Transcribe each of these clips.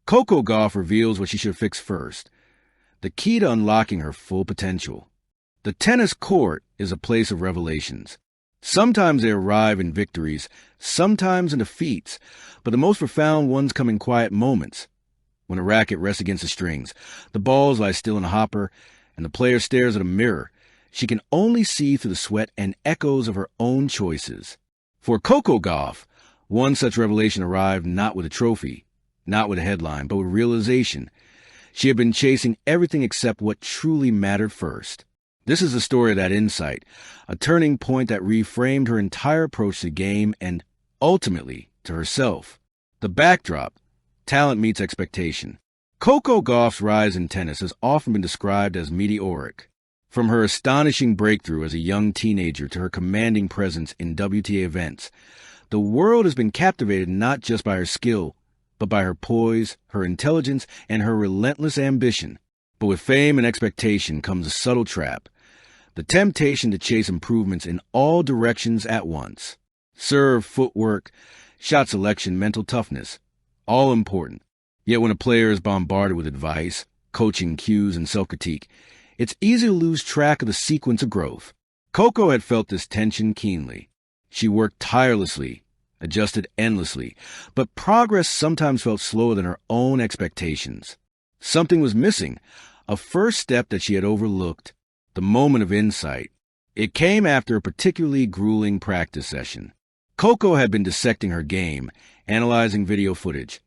Coco Gauff reveals what she should fix first, the key to unlocking her full potential. The tennis court is a place of revelations. Sometimes they arrive in victories, sometimes in defeats, but the most profound ones come in quiet moments. When a racket rests against the strings, the balls lie still in a hopper, and the player stares at a mirror, she can only see through the sweat and echoes of her own choices. For Coco Gauff, one such revelation arrived not with a trophy, not with a headline, but with realization. She had been chasing everything except what truly mattered first. This is the story of that insight, a turning point that reframed her entire approach to the game and, ultimately, to herself. The backdrop: talent meets expectation. Coco Gauff's rise in tennis has often been described as meteoric. From her astonishing breakthrough as a young teenager to her commanding presence in WTA events, the world has been captivated not just by her skill, but by her poise, her intelligence, and her relentless ambition. But with fame and expectation comes a subtle trap: the temptation to chase improvements in all directions at once. Serve, footwork, shot selection, mental toughness, all important. Yet when a player is bombarded with advice, coaching cues, and self-critique, it's easy to lose track of the sequence of growth. Coco had felt this tension keenly. She worked tirelessly, adjusted endlessly, but progress sometimes felt slower than her own expectations. Something was missing, a first step that she had overlooked, the moment of insight. It came after a particularly grueling practice session. Coco had been dissecting her game, analyzing video footage,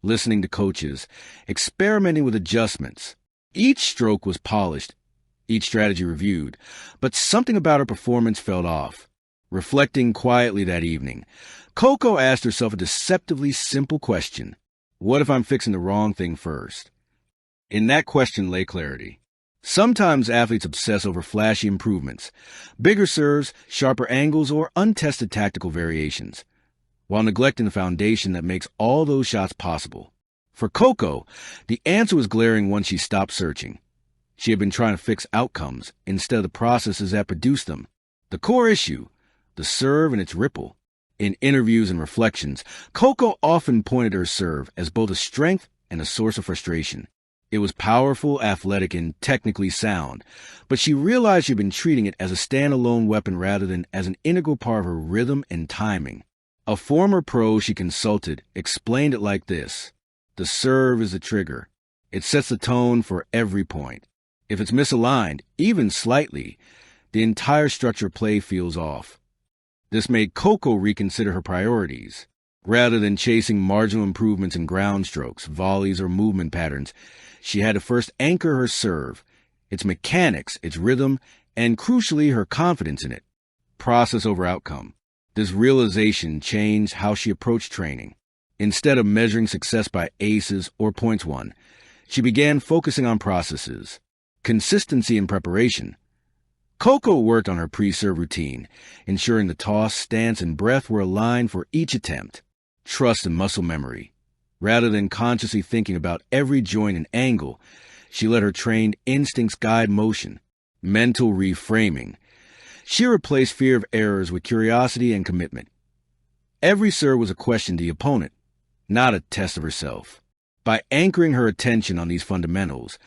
listening to coaches, experimenting with adjustments. Each stroke was polished, each strategy reviewed, but something about her performance felt off. Reflecting quietly that evening, Coco asked herself a deceptively simple question: what if I'm fixing the wrong thing first? In that question lay clarity. Sometimes athletes obsess over flashy improvements, bigger serves, sharper angles, or untested tactical variations, while neglecting the foundation that makes all those shots possible. For Coco, the answer was glaring once she stopped searching. She had been trying to fix outcomes instead of the processes that produced them. The core issue: the serve and its ripple. In interviews and reflections, Coco often pointed her serve as both a strength and a source of frustration. It was powerful, athletic, and technically sound, but she realized she'd been treating it as a standalone weapon rather than as an integral part of her rhythm and timing. A former pro she consulted explained it like this: the serve is the trigger. It sets the tone for every point. If it's misaligned, even slightly, the entire structure of play feels off. This made Coco reconsider her priorities. Rather than chasing marginal improvements in ground strokes, volleys, or movement patterns, she had to first anchor her serve, its mechanics, its rhythm, and crucially, her confidence in it. Process over outcome. This realization changed how she approached training. Instead of measuring success by aces or points won, she began focusing on processes, consistency, and preparation. Coco worked on her pre-serve routine, ensuring the toss, stance, and breath were aligned for each attempt. Trust and muscle memory. Rather than consciously thinking about every joint and angle, she let her trained instincts guide motion. Mental reframing. She replaced fear of errors with curiosity and commitment. Every serve was a question to the opponent, not a test of herself. By anchoring her attention on these fundamentals,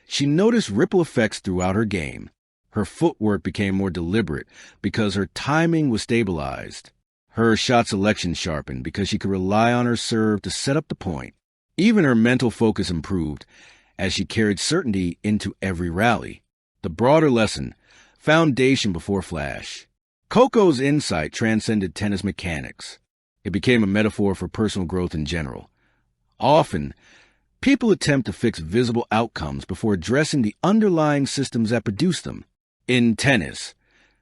she noticed ripple effects throughout her game. Her footwork became more deliberate because her timing was stabilized. Her shot selection sharpened because she could rely on her serve to set up the point. Even her mental focus improved as she carried certainty into every rally. The broader lesson: foundation before flash. Coco's insight transcended tennis mechanics. It became a metaphor for personal growth in general. Often, people attempt to fix visible outcomes before addressing the underlying systems that produce them. In tennis,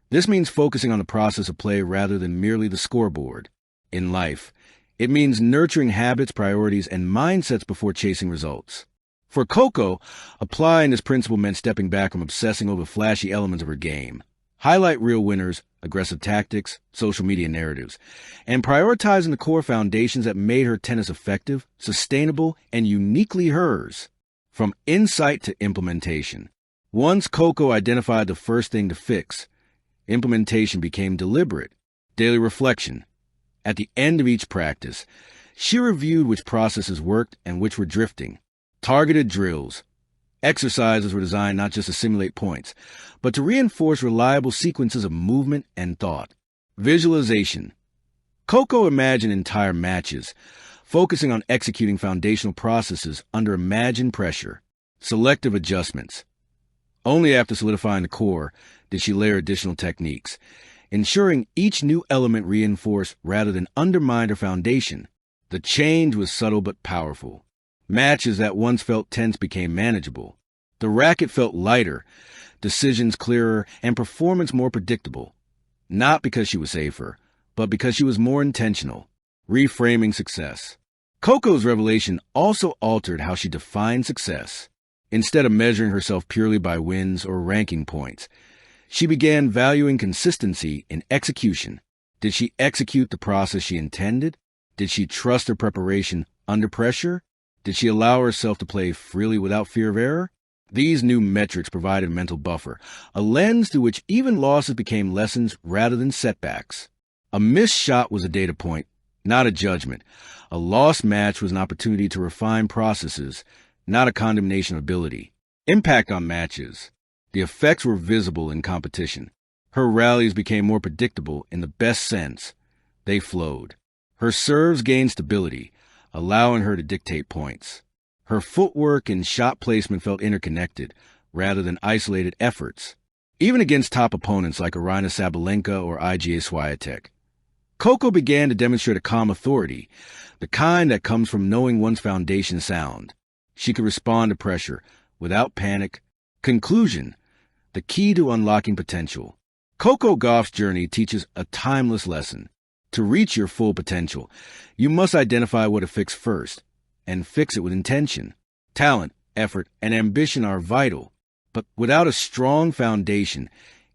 this means focusing on the process of play rather than merely the scoreboard. In life, it means nurturing habits, priorities, and mindsets before chasing results. For Coco, applying this principle meant stepping back from obsessing over flashy elements of her game. Highlight real winners, aggressive tactics, social media narratives, and prioritizing the core foundations that made her tennis effective, sustainable, and uniquely hers. From insight to implementation. Once Coco identified the first thing to fix, implementation became deliberate. Daily reflection. At the end of each practice, She reviewed which processes worked and which were drifting. Targeted drills. Exercises were designed not just to simulate points, but to reinforce reliable sequences of movement and thought. Visualization. Coco imagined entire matches, focusing on executing foundational processes under imagined pressure. Selective adjustments. Only after solidifying the core did she layer additional techniques, ensuring each new element reinforced rather than undermined her foundation. The change was subtle but powerful. Matches that once felt tense became manageable. The racket felt lighter, decisions clearer, and performance more predictable. Not because she was safer, but because she was more intentional, reframing success. Coco's revelation also altered how she defined success. Instead of measuring herself purely by wins or ranking points, she began valuing consistency in execution. Did she execute the process she intended? Did she trust her preparation under pressure? Did she allow herself to play freely without fear of error? These new metrics provided a mental buffer, a lens through which even losses became lessons rather than setbacks. A missed shot was a data point, not a judgment. A lost match was an opportunity to refine processes, not a condemnation of ability. Impact on matches. The effects were visible in competition. Her rallies became more predictable in the best sense. They flowed. Her serves gained stability, allowing her to dictate points. Her footwork and shot placement felt interconnected, rather than isolated efforts, even against top opponents like Aryna Sabalenka or Iga Swiatek. Coco began to demonstrate a calm authority, the kind that comes from knowing one's foundation sound. She could respond to pressure without panic. Conclusion: the key to unlocking potential. Coco Gauff's journey teaches a timeless lesson. To reach your full potential, you must identify what to fix first, and fix it with intention. Talent, effort, and ambition are vital, but without a strong foundation,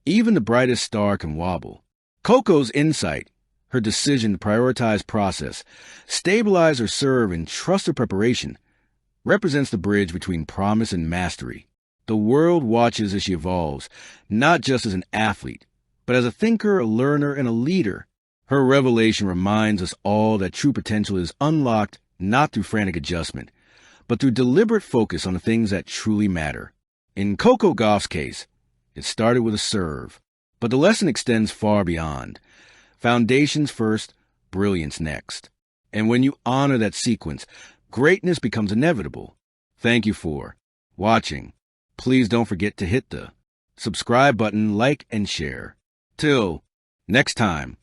even the brightest star can wobble. Coco's insight, her decision to prioritize process, stabilize her serve, and trust her preparation, represents the bridge between promise and mastery. The world watches as she evolves, not just as an athlete, but as a thinker, a learner, and a leader. Her revelation reminds us all that true potential is unlocked not through frantic adjustment, but through deliberate focus on the things that truly matter. In Coco Gauff's case, it started with a serve, but the lesson extends far beyond. Foundations first, brilliance next. And when you honor that sequence, greatness becomes inevitable. Thank you for watching. Please don't forget to hit the subscribe button, like, and share. Till next time.